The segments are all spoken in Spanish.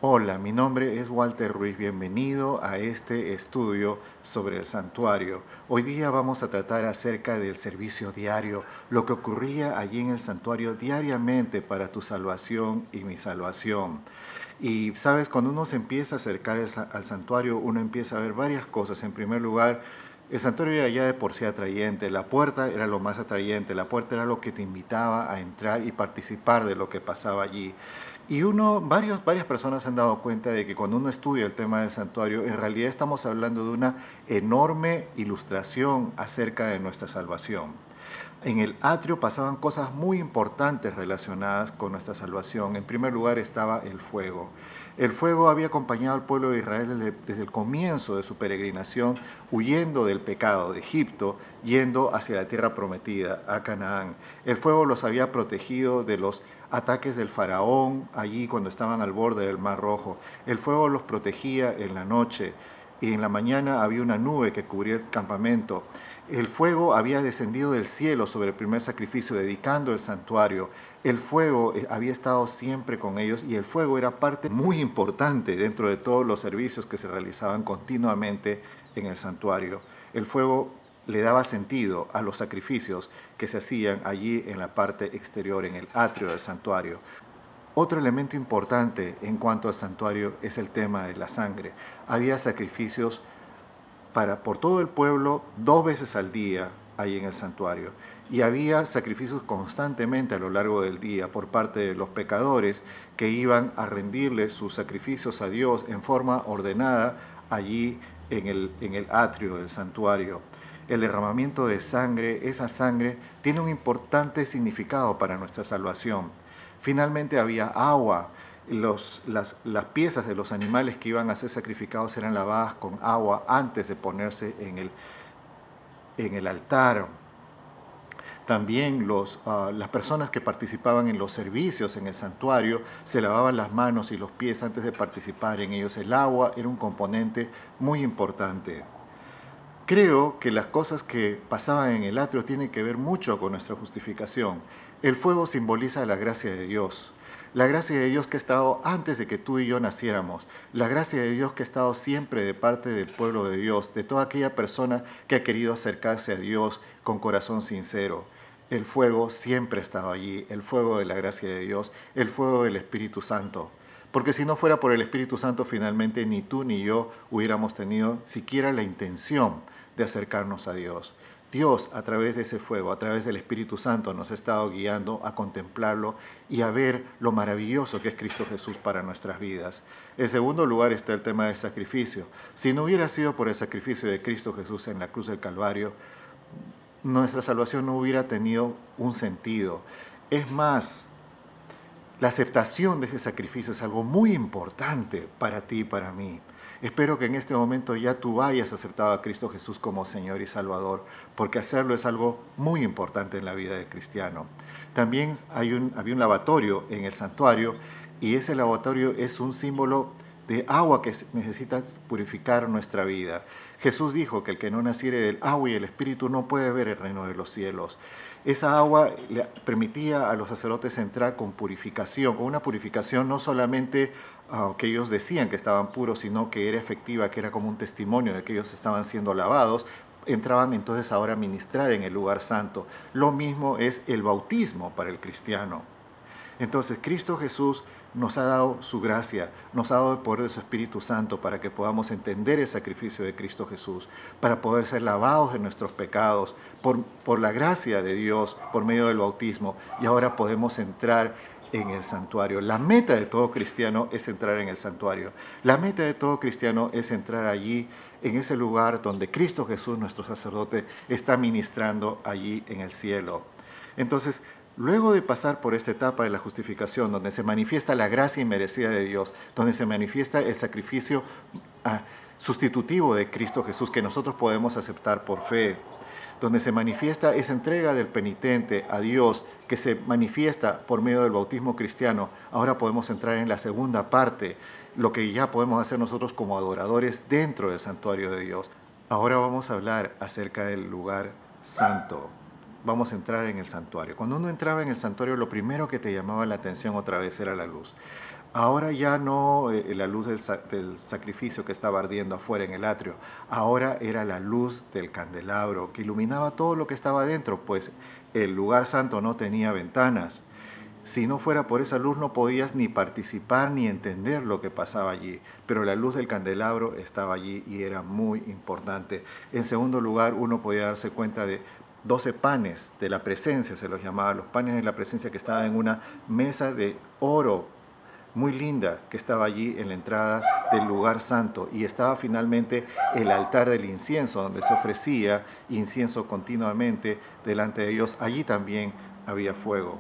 Hola, mi nombre es Walter Ruiz. Bienvenido a este estudio sobre el santuario. Hoy día vamos a tratar acerca del servicio diario, lo que ocurría allí en el santuario diariamente para tu salvación y mi salvación. Y sabes, cuando uno se empieza a acercar al santuario, uno empieza a ver varias cosas. En primer lugar, el santuario era ya de por sí atrayente, la puerta era lo más atrayente, la puerta era lo que te invitaba a entrar y participar de lo que pasaba allí. Y varias personas se han dado cuenta de que cuando uno estudia el tema del santuario, en realidad estamos hablando de una enorme ilustración acerca de nuestra salvación. En el atrio pasaban cosas muy importantes relacionadas con nuestra salvación. En primer lugar estaba el fuego. El fuego había acompañado al pueblo de Israel desde el comienzo de su peregrinación, huyendo del pecado de Egipto, yendo hacia la tierra prometida, a Canaán. El fuego los había protegido de los ataques del faraón allí cuando estaban al borde del Mar Rojo. El fuego los protegía en la noche y en la mañana había una nube que cubría el campamento. El fuego había descendido del cielo sobre el primer sacrificio, dedicando el santuario. El fuego había estado siempre con ellos y el fuego era parte muy importante dentro de todos los servicios que se realizaban continuamente en el santuario. El fuego le daba sentido a los sacrificios que se hacían allí en la parte exterior, en el atrio del santuario. Otro elemento importante en cuanto al santuario es el tema de la sangre. Había sacrificios por todo el pueblo 2 veces al día ahí en el santuario. Y había sacrificios constantemente a lo largo del día por parte de los pecadores que iban a rendirles sus sacrificios a Dios en forma ordenada allí en el atrio del santuario. El derramamiento de sangre, esa sangre, tiene un importante significado para nuestra salvación. Finalmente había agua. Las piezas de los animales que iban a ser sacrificados eran lavadas con agua antes de ponerse en el altar. También las personas que participaban en los servicios en el santuario se lavaban las manos y los pies antes de participar en ellos. El agua era un componente muy importante. Creo que las cosas que pasaban en el atrio tienen que ver mucho con nuestra justificación. El fuego simboliza la gracia de Dios. La gracia de Dios que ha estado antes de que tú y yo naciéramos. La gracia de Dios que ha estado siempre de parte del pueblo de Dios, de toda aquella persona que ha querido acercarse a Dios con corazón sincero. El fuego siempre ha estado allí, el fuego de la gracia de Dios, el fuego del Espíritu Santo. Porque si no fuera por el Espíritu Santo, finalmente ni tú ni yo hubiéramos tenido siquiera la intención de acercarnos a Dios. Dios, a través de ese fuego, a través del Espíritu Santo, nos ha estado guiando a contemplarlo y a ver lo maravilloso que es Cristo Jesús para nuestras vidas. En segundo lugar está el tema del sacrificio. Si no hubiera sido por el sacrificio de Cristo Jesús en la cruz del Calvario, nuestra salvación no hubiera tenido un sentido. Es más, la aceptación de ese sacrificio es algo muy importante para ti y para mí. Espero que en este momento ya tú hayas aceptado a Cristo Jesús como Señor y Salvador, porque hacerlo es algo muy importante en la vida del cristiano. También había un lavatorio en el santuario y ese lavatorio es un símbolo de agua que necesita purificar nuestra vida. Jesús dijo que el que no naciere del agua y el Espíritu no puede ver el reino de los cielos. Esa agua le permitía a los sacerdotes entrar con purificación, con una purificación no solamente que ellos decían que estaban puros, sino que era efectiva, que era como un testimonio de que ellos estaban siendo lavados. Entraban entonces ahora a ministrar en el lugar santo. Lo mismo es el bautismo para el cristiano. Entonces Cristo Jesús nos ha dado su gracia, nos ha dado el poder de su Espíritu Santo para que podamos entender el sacrificio de Cristo Jesús, para poder ser lavados de nuestros pecados por la gracia de Dios, por medio del bautismo, y ahora podemos entrar en el santuario. La meta de todo cristiano es entrar en el santuario. La meta de todo cristiano es entrar allí, en ese lugar donde Cristo Jesús, nuestro sacerdote, está ministrando allí en el cielo. Entonces, luego de pasar por esta etapa de la justificación, donde se manifiesta la gracia inmerecida de Dios, donde se manifiesta el sacrificio sustitutivo de Cristo Jesús que nosotros podemos aceptar por fe, donde se manifiesta esa entrega del penitente a Dios que se manifiesta por medio del bautismo cristiano, ahora podemos entrar en la segunda parte, lo que ya podemos hacer nosotros como adoradores dentro del santuario de Dios. Ahora vamos a hablar acerca del lugar santo. Vamos a entrar en el santuario. Cuando uno entraba en el santuario, lo primero que te llamaba la atención otra vez era la luz. Ahora ya no la luz del sacrificio que estaba ardiendo afuera en el atrio, ahora era la luz del candelabro que iluminaba todo lo que estaba adentro, pues el lugar santo no tenía ventanas. Si no fuera por esa luz no podías ni participar ni entender lo que pasaba allí, pero la luz del candelabro estaba allí y era muy importante. En segundo lugar, uno podía darse cuenta de 12 panes de la presencia, se los llamaba, los panes de la presencia que estaban en una mesa de oro muy linda que estaba allí en la entrada del lugar santo, y estaba finalmente el altar del incienso donde se ofrecía incienso continuamente delante de Dios. Allí también había fuego.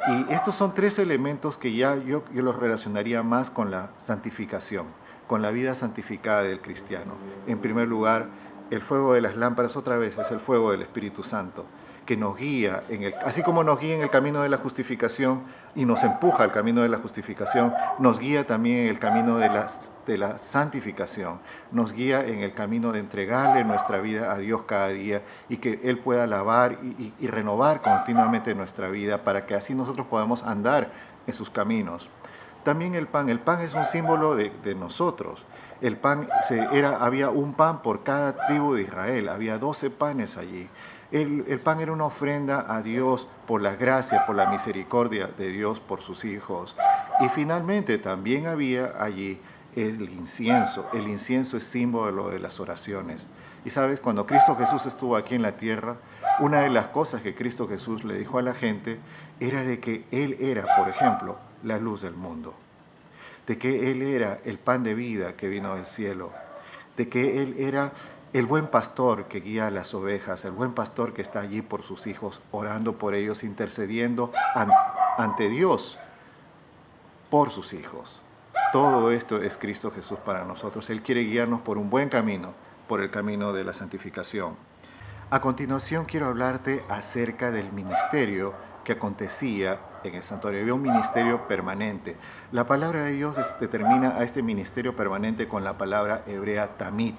Y estos son tres elementos que ya yo los relacionaría más con la santificación, con la vida santificada del cristiano. En primer lugar, el fuego de las lámparas otra vez es el fuego del Espíritu Santo, que nos guía, así como nos guía en el camino de la justificación y nos empuja al camino de la justificación, nos guía también en el camino de la santificación, nos guía en el camino de entregarle nuestra vida a Dios cada día y que Él pueda lavar y renovar continuamente nuestra vida para que así nosotros podamos andar en sus caminos. También el pan es un símbolo de nosotros. El pan había un pan por cada tribu de Israel, había 12 panes allí. El pan era una ofrenda a Dios por la gracia, por la misericordia de Dios por sus hijos. Y finalmente también había allí el incienso. El incienso es símbolo de las oraciones. Y sabes, cuando Cristo Jesús estuvo aquí en la tierra, una de las cosas que Cristo Jesús le dijo a la gente era de que Él era, por ejemplo, la luz del mundo, de que Él era el pan de vida que vino del cielo, de que Él era el buen pastor que guía a las ovejas, el buen pastor que está allí por sus hijos, orando por ellos, intercediendo ante Dios por sus hijos. Todo esto es Cristo Jesús para nosotros. Él quiere guiarnos por un buen camino, por el camino de la santificación. A continuación quiero hablarte acerca del ministerio que acontecía en el santuario. Había un ministerio permanente. La palabra de Dios determina a este ministerio permanente con la palabra hebrea tamid.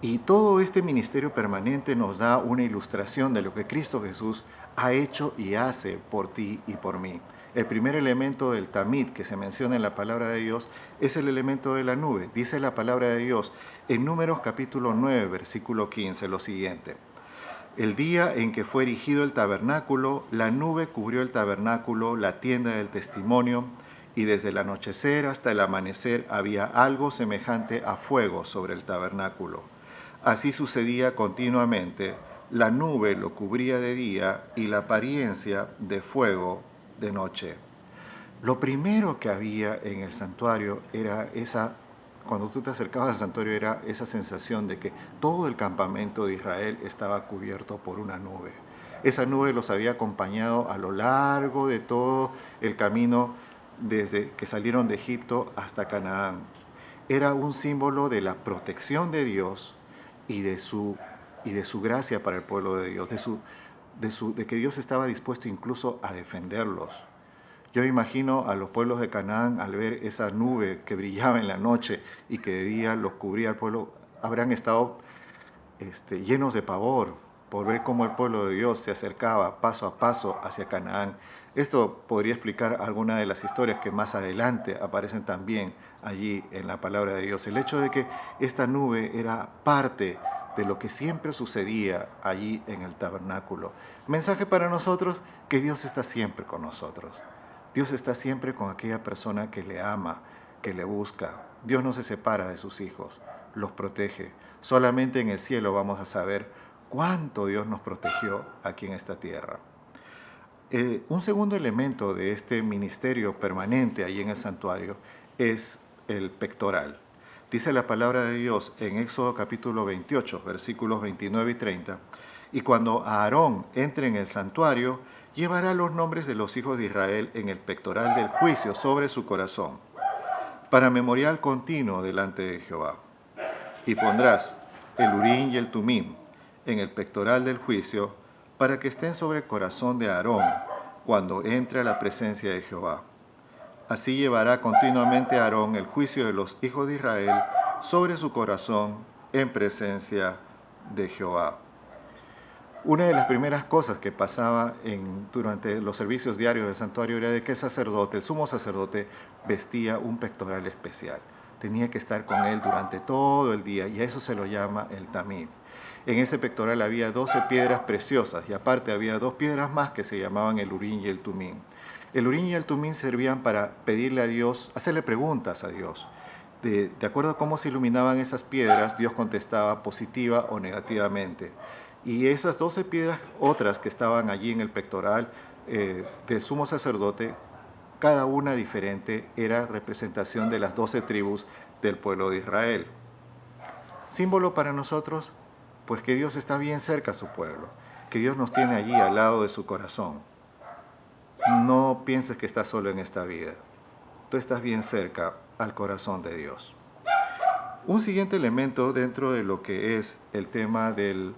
Y todo este ministerio permanente nos da una ilustración de lo que Cristo Jesús ha hecho y hace por ti y por mí. El primer elemento del tamid que se menciona en la palabra de Dios es el elemento de la nube. Dice la palabra de Dios en Números capítulo 9, versículo 15, lo siguiente. El día en que fue erigido el tabernáculo, la nube cubrió el tabernáculo, la tienda del testimonio, y desde el anochecer hasta el amanecer había algo semejante a fuego sobre el tabernáculo. Así sucedía continuamente, la nube lo cubría de día y la apariencia de fuego de noche. Lo primero que había en el santuario era cuando tú te acercabas al santuario, era esa sensación de que todo el campamento de Israel estaba cubierto por una nube. Esa nube los había acompañado a lo largo de todo el camino desde que salieron de Egipto hasta Canaán. Era un símbolo de la protección de Dios y de su gracia para el pueblo de Dios, de que Dios estaba dispuesto incluso a defenderlos. Yo imagino a los pueblos de Canaán al ver esa nube que brillaba en la noche y que de día los cubría al pueblo, habrán estado llenos de pavor por ver cómo el pueblo de Dios se acercaba paso a paso hacia Canaán. Esto podría explicar algunas de las historias que más adelante aparecen también allí en la palabra de Dios. El hecho de que esta nube era parte de lo que siempre sucedía allí en el tabernáculo. Mensaje para nosotros, que Dios está siempre con nosotros. Dios está siempre con aquella persona que le ama, que le busca. Dios no se separa de sus hijos, los protege. Solamente en el cielo vamos a saber cuánto Dios nos protegió aquí en esta tierra. Un segundo elemento de este ministerio permanente ahí en el santuario es el pectoral. Dice la palabra de Dios en Éxodo capítulo 28, versículos 29 y 30, y cuando Aarón entre en el santuario, llevará los nombres de los hijos de Israel en el pectoral del juicio sobre su corazón, para memorial continuo delante de Jehová. Y pondrás el Urim y el Tumim en el pectoral del juicio, para que estén sobre el corazón de Aarón cuando entre a la presencia de Jehová. Así llevará continuamente Aarón el juicio de los hijos de Israel sobre su corazón en presencia de Jehová. Una de las primeras cosas que pasaba durante los servicios diarios del santuario era de que el sacerdote, el sumo sacerdote, vestía un pectoral especial. Tenía que estar con él durante todo el día y a eso se lo llama el tamid. En ese pectoral había 12 piedras preciosas y aparte había 2 piedras más que se llamaban el urín y el tumín. El urín y el tumín servían para pedirle a Dios, hacerle preguntas a Dios. De acuerdo a cómo se iluminaban esas piedras, Dios contestaba positiva o negativamente. Y esas 12 piedras otras que estaban allí en el pectoral del sumo sacerdote, cada una diferente, era representación de las 12 tribus del pueblo de Israel. Símbolo para nosotros, pues que Dios está bien cerca a su pueblo, que Dios nos tiene allí al lado de su corazón. No pienses que estás solo en esta vida. Tú estás bien cerca al corazón de Dios. Un siguiente elemento dentro de lo que es el tema del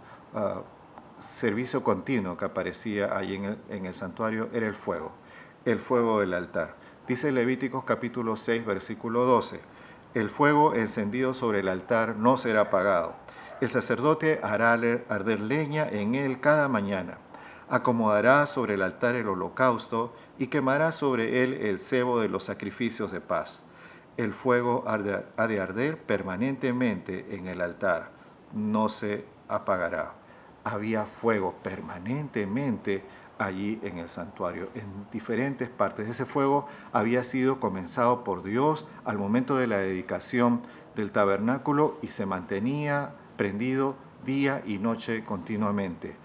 servicio continuo que aparecía allí en el santuario era el fuego del altar. Dice Levíticos capítulo 6, versículo 12, el fuego encendido sobre el altar no será apagado. El sacerdote hará arder leña en él cada mañana. Acomodará sobre el altar el holocausto y quemará sobre él el cebo de los sacrificios de paz. El fuego ha de arder permanentemente en el altar, no se apagará. Había fuego permanentemente allí en el santuario, en diferentes partes. Ese fuego había sido comenzado por Dios al momento de la dedicación del tabernáculo y se mantenía prendido día y noche continuamente.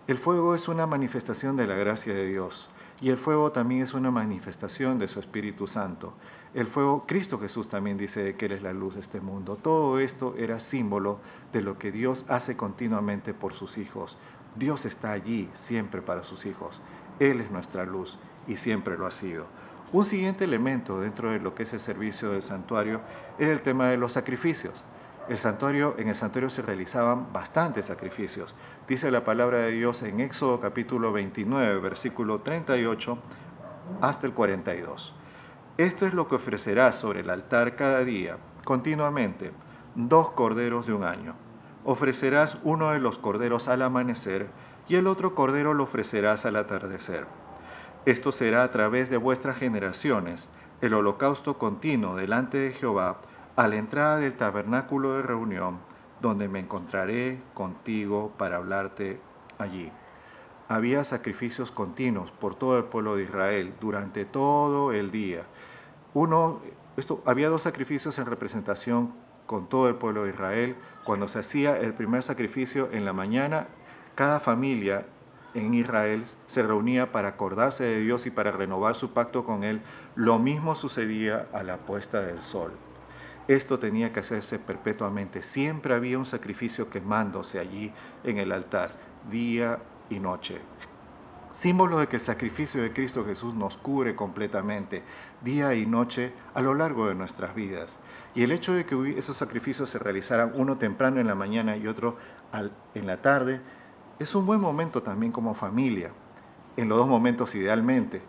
El fuego es una manifestación de la gracia de Dios y el fuego también es una manifestación de su Espíritu Santo. El fuego, Cristo Jesús también dice que Él es la luz de este mundo. Todo esto era símbolo de lo que Dios hace continuamente por sus hijos. Dios está allí siempre para sus hijos. Él es nuestra luz y siempre lo ha sido. Un siguiente elemento dentro de lo que es el servicio del santuario era el tema de los sacrificios. En el santuario se realizaban bastantes sacrificios. Dice la palabra de Dios en Éxodo capítulo 29, versículo 38 hasta el 42. Esto es lo que ofrecerás sobre el altar cada día, continuamente, 2 corderos de un año. Ofrecerás uno de los corderos al amanecer y el otro cordero lo ofrecerás al atardecer. Esto será a través de vuestras generaciones, el holocausto continuo delante de Jehová, a la entrada del tabernáculo de reunión, donde me encontraré contigo para hablarte allí. Había sacrificios continuos por todo el pueblo de Israel durante todo el día. Había 2 sacrificios en representación con todo el pueblo de Israel. Cuando se hacía el primer sacrificio en la mañana, cada familia en Israel se reunía para acordarse de Dios y para renovar su pacto con Él. Lo mismo sucedía a la puesta del sol. Esto tenía que hacerse perpetuamente. Siempre había un sacrificio quemándose allí en el altar, día y noche. Símbolo de que el sacrificio de Cristo Jesús nos cubre completamente, día y noche, a lo largo de nuestras vidas. Y el hecho de que esos sacrificios se realizaran uno temprano en la mañana y otro en la tarde, es un buen momento también como familia, en los 2 momentos idealmente,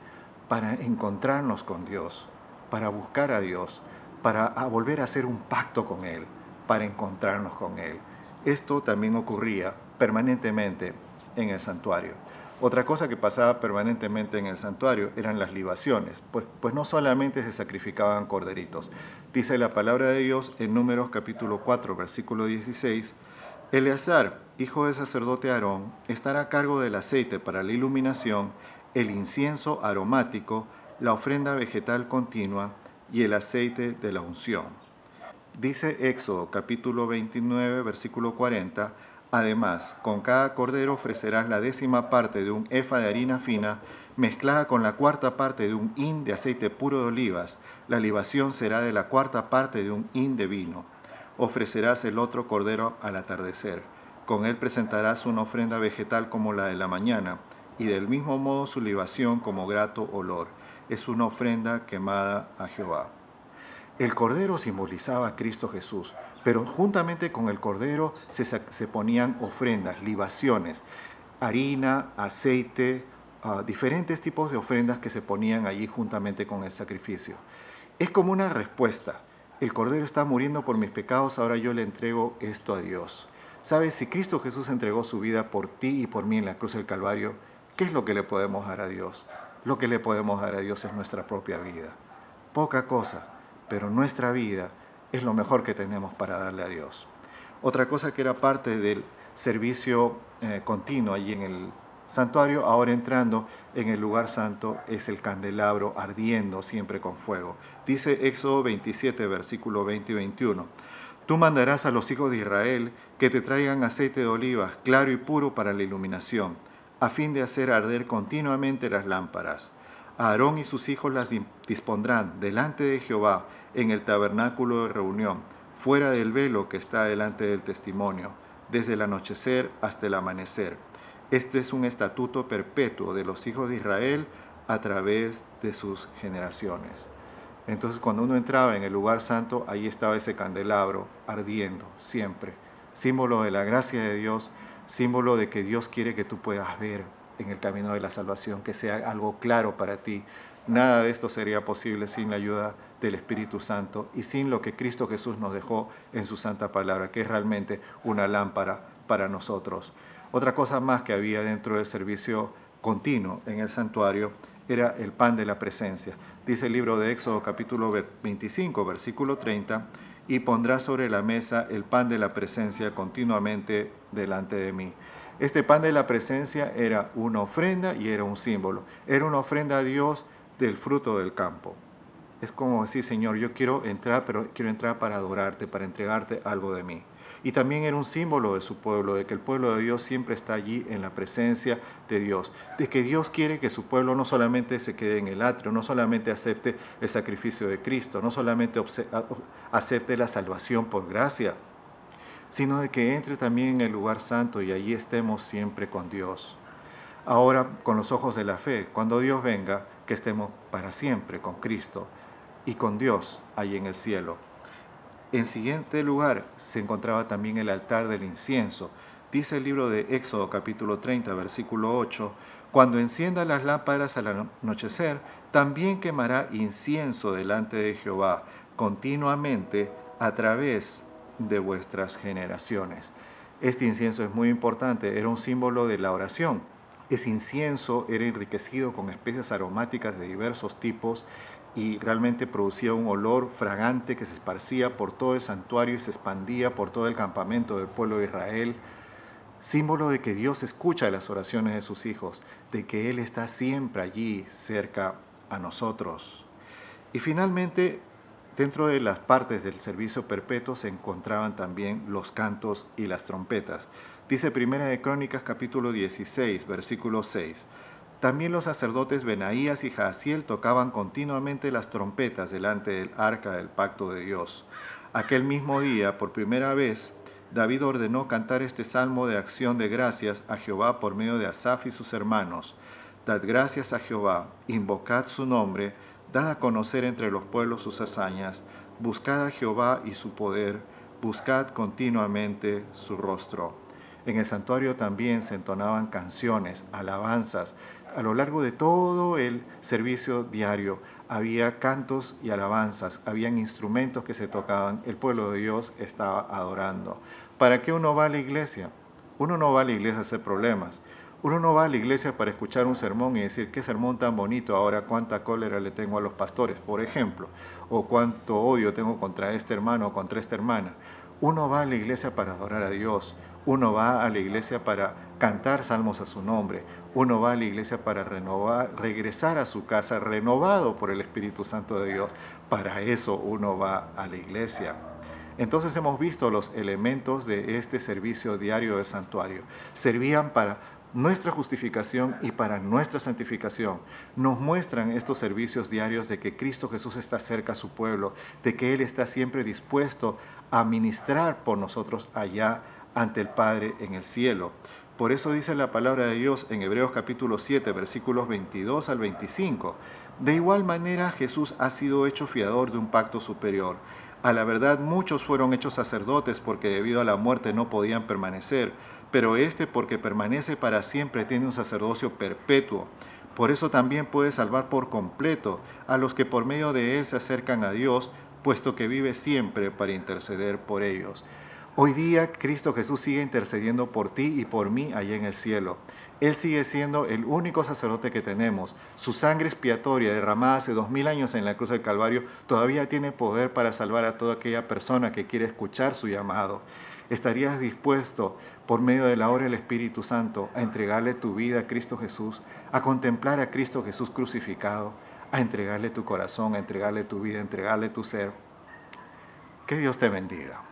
para encontrarnos con Dios, para buscar a Dios, para volver a hacer un pacto con Él, para encontrarnos con Él. Esto también ocurría permanentemente en el santuario. Otra cosa que pasaba permanentemente en el santuario eran las libaciones, pues no solamente se sacrificaban corderitos. Dice la palabra de Dios en Números capítulo 4, versículo 16, Eleazar, hijo del sacerdote Aarón, estará a cargo del aceite para la iluminación, el incienso aromático, la ofrenda vegetal continua y el aceite de la unción. Dice Éxodo capítulo 29, versículo 40, además, con cada cordero ofrecerás la 10ª parte de un efa de harina fina, mezclada con la 4ª parte de un hin de aceite puro de olivas. La libación será de la 4ª parte de un hin de vino. Ofrecerás el otro cordero al atardecer. Con él presentarás una ofrenda vegetal como la de la mañana, y del mismo modo su libación como grato olor. Es una ofrenda quemada a Jehová. El cordero simbolizaba a Cristo Jesús, pero juntamente con el cordero se ponían ofrendas, libaciones, harina, aceite, diferentes tipos de ofrendas que se ponían allí juntamente con el sacrificio. Es como una respuesta. El cordero está muriendo por mis pecados, ahora yo le entrego esto a Dios. ¿Sabes? Si Cristo Jesús entregó su vida por ti y por mí en la cruz del Calvario, ¿qué es lo que le podemos dar a Dios? Lo que le podemos dar a Dios es nuestra propia vida. poca cosa, pero nuestra vida es lo mejor que tenemos para darle a Dios. Otra cosa que era parte del servicio continuo allí en el santuario, ahora entrando en el lugar santo, es el candelabro ardiendo siempre con fuego. Dice Éxodo 27, versículo 20 y 21. Tú mandarás a los hijos de Israel que te traigan aceite de olivas, claro y puro para la iluminación, a fin de hacer arder continuamente las lámparas. Aarón y sus hijos las dispondrán delante de Jehová en el tabernáculo de reunión, fuera del velo que está delante del testimonio, desde el anochecer hasta el amanecer. Este es un estatuto perpetuo de los hijos de Israel a través de sus generaciones. Entonces, cuando uno entraba en el lugar santo, ahí estaba ese candelabro ardiendo siempre, símbolo de la gracia de Dios, símbolo de que Dios quiere que tú puedas ver en el camino de la salvación, que sea algo claro para ti. Nada de esto sería posible sin la ayuda del Espíritu Santo y sin lo que Cristo Jesús nos dejó en su santa palabra, que es realmente una lámpara para nosotros. Otra cosa más que había dentro del servicio continuo en el santuario era el pan de la presencia. Dice el libro de Éxodo capítulo 25, versículo 30, y pondrás sobre la mesa el pan de la presencia continuamente delante de mí. Este pan de la presencia era una ofrenda y era un símbolo. Era una ofrenda a Dios del fruto del campo. Es como decir, Señor, yo quiero entrar, pero quiero entrar para adorarte, para entregarte algo de mí. Y también era un símbolo de su pueblo, de que el pueblo de Dios siempre está allí en la presencia de Dios, de que Dios quiere que su pueblo no solamente se quede en el atrio, no solamente acepte el sacrificio de Cristo, no solamente acepte la salvación por gracia, sino de que entre también en el lugar santo y allí estemos siempre con Dios. Ahora, con los ojos de la fe, cuando Dios venga, que estemos para siempre con Cristo y con Dios allí en el cielo. En siguiente lugar se encontraba también el altar del incienso. Dice el libro de Éxodo capítulo 30, versículo 8, cuando encienda las lámparas al anochecer, también quemará incienso delante de Jehová continuamente a través de vuestras generaciones. Este incienso es muy importante, era un símbolo de la oración. Ese incienso era enriquecido con especies aromáticas de diversos tipos y realmente producía un olor fragante que se esparcía por todo el santuario y se expandía por todo el campamento del pueblo de Israel, símbolo de que Dios escucha las oraciones de sus hijos, de que Él está siempre allí cerca a nosotros. Y finalmente, dentro de las partes del servicio perpetuo se encontraban también los cantos y las trompetas. Dice Primera de Crónicas capítulo 16, versículo 6. También los sacerdotes Benaías y Jaasiel tocaban continuamente las trompetas delante del arca del pacto de Dios. Aquel mismo día, por primera vez, David ordenó cantar este salmo de acción de gracias a Jehová por medio de Asaf y sus hermanos. Dad gracias a Jehová, invocad su nombre, dad a conocer entre los pueblos sus hazañas, buscad a Jehová y su poder, buscad continuamente su rostro. En el santuario también se entonaban canciones, alabanzas. A lo largo de todo el servicio diario había cantos y alabanzas, habían instrumentos que se tocaban, el pueblo de Dios estaba adorando. ¿Para qué uno va a la iglesia? Uno no va a la iglesia a hacer problemas. Uno no va a la iglesia para escuchar un sermón y decir, qué sermón tan bonito, ahora cuánta cólera le tengo a los pastores, por ejemplo, o cuánto odio tengo contra este hermano o contra esta hermana. Uno va a la iglesia para adorar a Dios, uno va a la iglesia para cantar salmos a su nombre, uno va a la iglesia para regresar a su casa renovado por el Espíritu Santo de Dios. Para eso uno va a la iglesia. Entonces hemos visto los elementos de este servicio diario del santuario. Servían para nuestra justificación y para nuestra santificación. Nos muestran estos servicios diarios de que Cristo Jesús está cerca a su pueblo, de que Él está siempre dispuesto a ministrar por nosotros allá ante el Padre en el cielo. Por eso dice la palabra de Dios en Hebreos capítulo 7, versículos 22 al 25. De igual manera Jesús ha sido hecho fiador de un pacto superior. A la verdad muchos fueron hechos sacerdotes porque debido a la muerte no podían permanecer, pero este porque permanece para siempre tiene un sacerdocio perpetuo. Por eso también puede salvar por completo a los que por medio de él se acercan a Dios, puesto que vive siempre para interceder por ellos. Hoy día Cristo Jesús sigue intercediendo por ti y por mí allá en el cielo. Él sigue siendo el único sacerdote que tenemos. Su sangre expiatoria derramada hace 2000 años en la cruz del Calvario todavía tiene poder para salvar a toda aquella persona que quiere escuchar su llamado. ¿Estarías dispuesto, por medio de la obra del Espíritu Santo, a entregarle tu vida a Cristo Jesús, a contemplar a Cristo Jesús crucificado, a entregarle tu corazón, a entregarle tu vida, a entregarle tu ser? Que Dios te bendiga.